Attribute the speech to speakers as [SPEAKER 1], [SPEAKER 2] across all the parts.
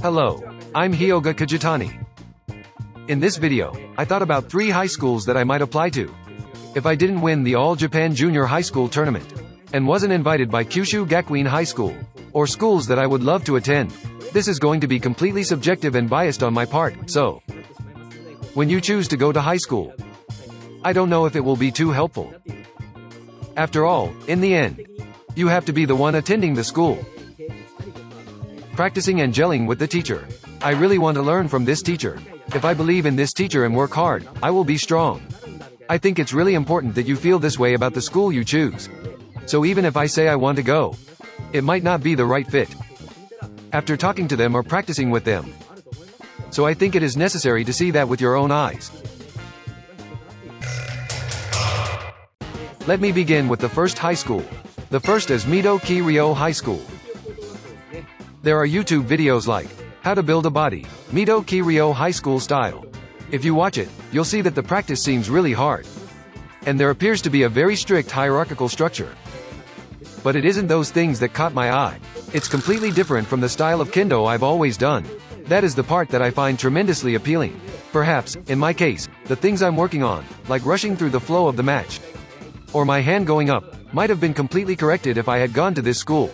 [SPEAKER 1] Hello, I'm Hyoga Kajitani. In this video, I thought about 3 high schools that I might apply to if I didn't win the All Japan Junior High School tournament and wasn't invited by Kyushu Gakuin High School, or schools that I would love to attend. This is going to be completely subjective and biased on my part, so when you choose to go to high school, I don't know if it will be too helpful. After all, in the end, you have to be the one attending the school, practicing and gelling with the teacher. I really want to learn from this teacher. If I believe in this teacher and work hard, I will be strong. I think it's really important that you feel this way about the school you choose. So even if I say I want to go, it might not be the right fit after talking to them or practicing with them. So I think it is necessary to see that with your own eyes. Let me begin with the first high school. The first is Mito Kiryo High School. There are YouTube videos like How to Build a Body, Mito Kiryo High School Style. If you watch it, you'll see that the practice seems really hard, and there appears to be a very strict hierarchical structure. But it isn't those things that caught my eye. It's completely different from the style of Kendo I've always done. That is the part that I find tremendously appealing. Perhaps, in my case, the things I'm working on, like rushing through the flow of the match, or my hand going up, might have been completely corrected if I had gone to this school.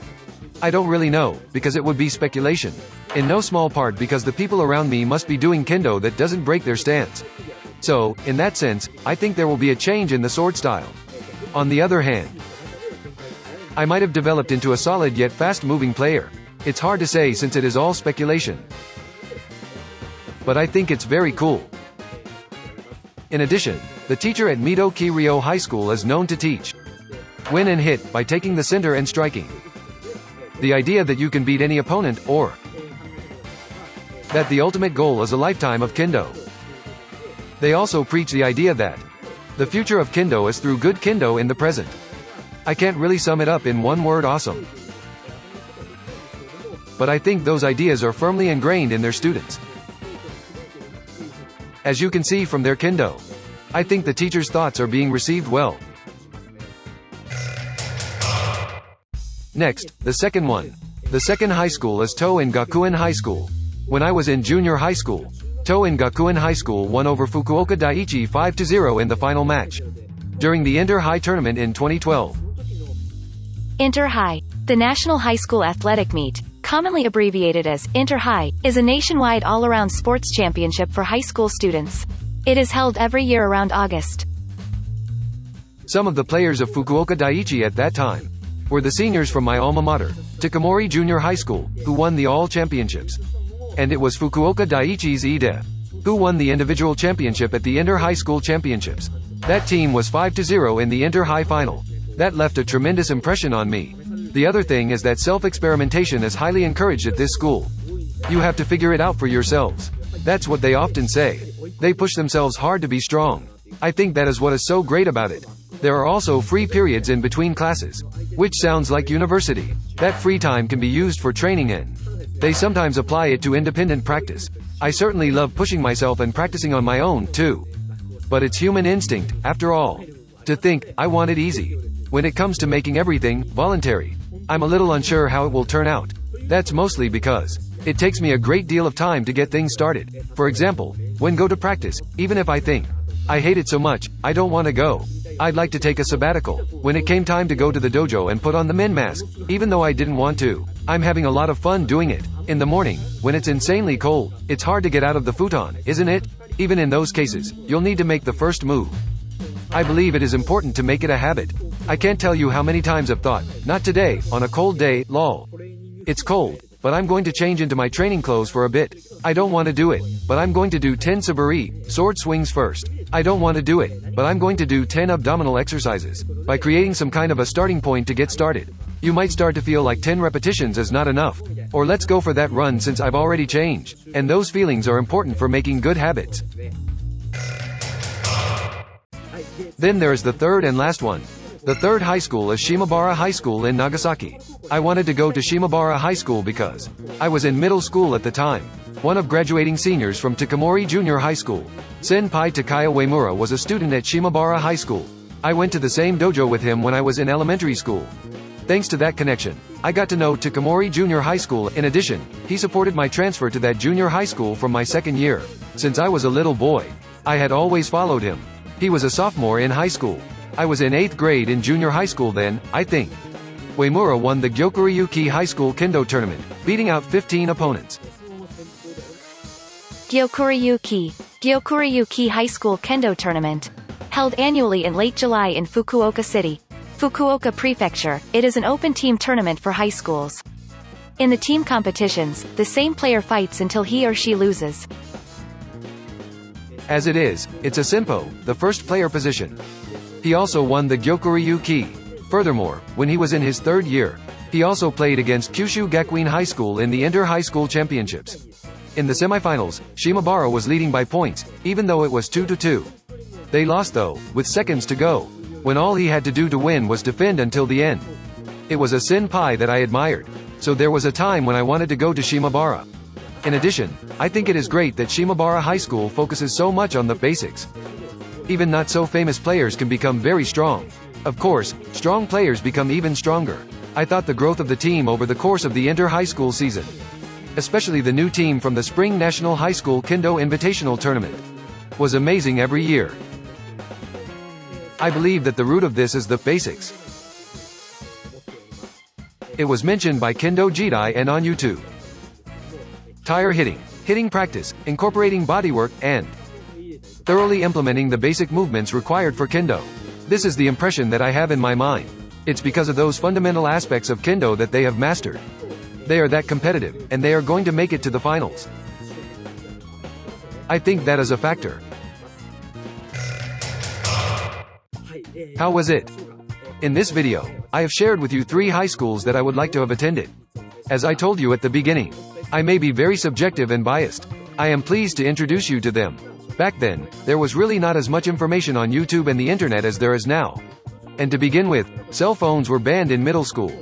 [SPEAKER 1] I don't really know, because it would be speculation. In no small part because the people around me must be doing Kendo that doesn't break their stance. So, in that sense, I think there will be a change in the sword style. On the other hand, I might have developed into a solid yet fast-moving player. It's hard to say since it is all speculation. But I think it's very cool. In addition, the teacher at Mito Kiryo High School is known to teach win and hit by taking the center and striking. The idea that you can beat any opponent, or that the ultimate goal is a lifetime of Kendo. They also preach the idea that the future of Kendo is through good Kendo in the present. I can't really sum it up in one word: awesome. But I think those ideas are firmly ingrained in their students. As you can see from their Kendo, I think the teacher's thoughts are being received well. Next, the second one. The second high school is Toin Gakuen High School. When I was in junior high school, Toin Gakuen High School won over Fukuoka Daiichi 5-0 in the final match during the Inter-High tournament in 2012.
[SPEAKER 2] Inter-High, the national high school athletic meet, commonly abbreviated as Inter-High, is a nationwide all-around sports championship for high school students. It is held every year around August.
[SPEAKER 1] Some of the players of Fukuoka Daiichi at that time were the seniors from my alma mater, Tokomori Junior High School, who won the all championships. And it was Fukuoka Daiichi's Ide, who won the individual championship at the Inter-High School Championships. That team was 5-0 in the Inter-High final. That left a tremendous impression on me. The other thing is that self-experimentation is highly encouraged at this school. You have to figure it out for yourselves. That's what they often say. They push themselves hard to be strong. I think that is what is so great about it. There are also free periods in between classes, which sounds like university. That free time can be used for training and they sometimes apply it to independent practice. I certainly love pushing myself and practicing on my own, too. But it's human instinct, after all, to think, I want it easy. When it comes to making everything voluntary, I'm a little unsure how it will turn out. That's mostly because it takes me a great deal of time to get things started. For example, when go to practice, even if I think I hate it so much, I don't want to go. I'd like to take a sabbatical. When it came time to go to the dojo and put on the min mask, even though I didn't want to, I'm having a lot of fun doing it. In the morning, when it's insanely cold, it's hard to get out of the futon, isn't it? Even in those cases, you'll need to make the first move. I believe it is important to make it a habit. I can't tell you how many times I've thought, not today, on a cold day, lol. It's cold, but I'm going to change into my training clothes for a bit. I don't want to do it, but I'm going to do 10 saburi, sword swings first. I don't want to do it, but I'm going to do 10 abdominal exercises. By creating some kind of a starting point to get started, you might start to feel like 10 repetitions is not enough. Or let's go for that run since I've already changed. And those feelings are important for making good habits. Then there is the third and last one. The third high school is Shimabara High School in Nagasaki. I wanted to go to Shimabara High School because I was in middle school at the time. One of graduating seniors from Tokomori Junior High School, Senpai Takaya Uemura, was a student at Shimabara High School. I went to the same dojo with him when I was in elementary school. Thanks to that connection, I got to know Takamori Junior High School. In addition, he supported my transfer to that junior high school from my second year. Since I was a little boy, I had always followed him. He was a sophomore in high school. I was in 8th grade in junior high school then, I think. Uemura won the Gyokuryuki High School Kendo tournament, beating out 15 opponents.
[SPEAKER 2] Gyokuryuki High School Kendo Tournament. Held annually in late July in Fukuoka City, Fukuoka Prefecture, it is an open team tournament for high schools. In the team competitions, the same player fights until he or she loses.
[SPEAKER 1] As it is, it's a Senpo, the first player position. He also won the Gyokuryuki. Furthermore, when he was in his 3rd year, he also played against Kyushu Gakuin High School in the Inter-High School Championships. In the semifinals, Shimabara was leading by points, even though it was 2-2. They lost though, with seconds to go, when all he had to do to win was defend until the end. It was a senpai that I admired, so there was a time when I wanted to go to Shimabara. In addition, I think it is great that Shimabara High School focuses so much on the basics. Even not so famous players can become very strong. Of course, strong players become even stronger. I thought the growth of the team over the course of the inter-high school season, especially the new team from the Spring National High School Kendo Invitational Tournament, was amazing every year. I believe that the root of this is the basics. It was mentioned by Kendo Jidai and on YouTube. Tire hitting practice, incorporating bodywork, and thoroughly implementing the basic movements required for Kendo. This is the impression that I have in my mind. It's because of those fundamental aspects of Kendo that they have mastered. They are that competitive, and they are going to make it to the finals. I think that is a factor. How was it? In this video, I have shared with you 3 high schools that I would like to have attended. As I told you at the beginning, I may be very subjective and biased. I am pleased to introduce you to them. Back then, there was really not as much information on YouTube and the internet as there is now. And to begin with, cell phones were banned in middle school.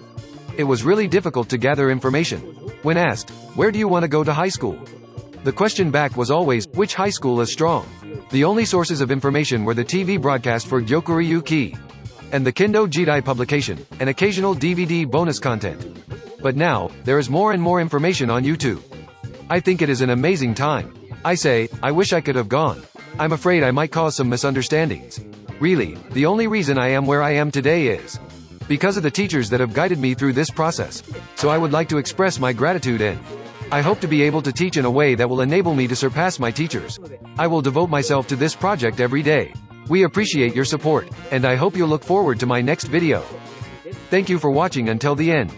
[SPEAKER 1] It was really difficult to gather information. When asked, "Where do you want to go to high school?" the question back was always, "Which high school is strong?" The only sources of information were the TV broadcast for Gyokuryuki and the Kendo Jidai publication, and occasional DVD bonus content. But now, there is more and more information on YouTube. I think it is an amazing time. I say, I wish I could have gone. I'm afraid I might cause some misunderstandings. Really, the only reason I am where I am today is because of the teachers that have guided me through this process. So I would like to express my gratitude and I hope to be able to teach in a way that will enable me to surpass my teachers. I will devote myself to this project every day. We appreciate your support, and I hope you'll look forward to my next video. Thank you for watching until the end.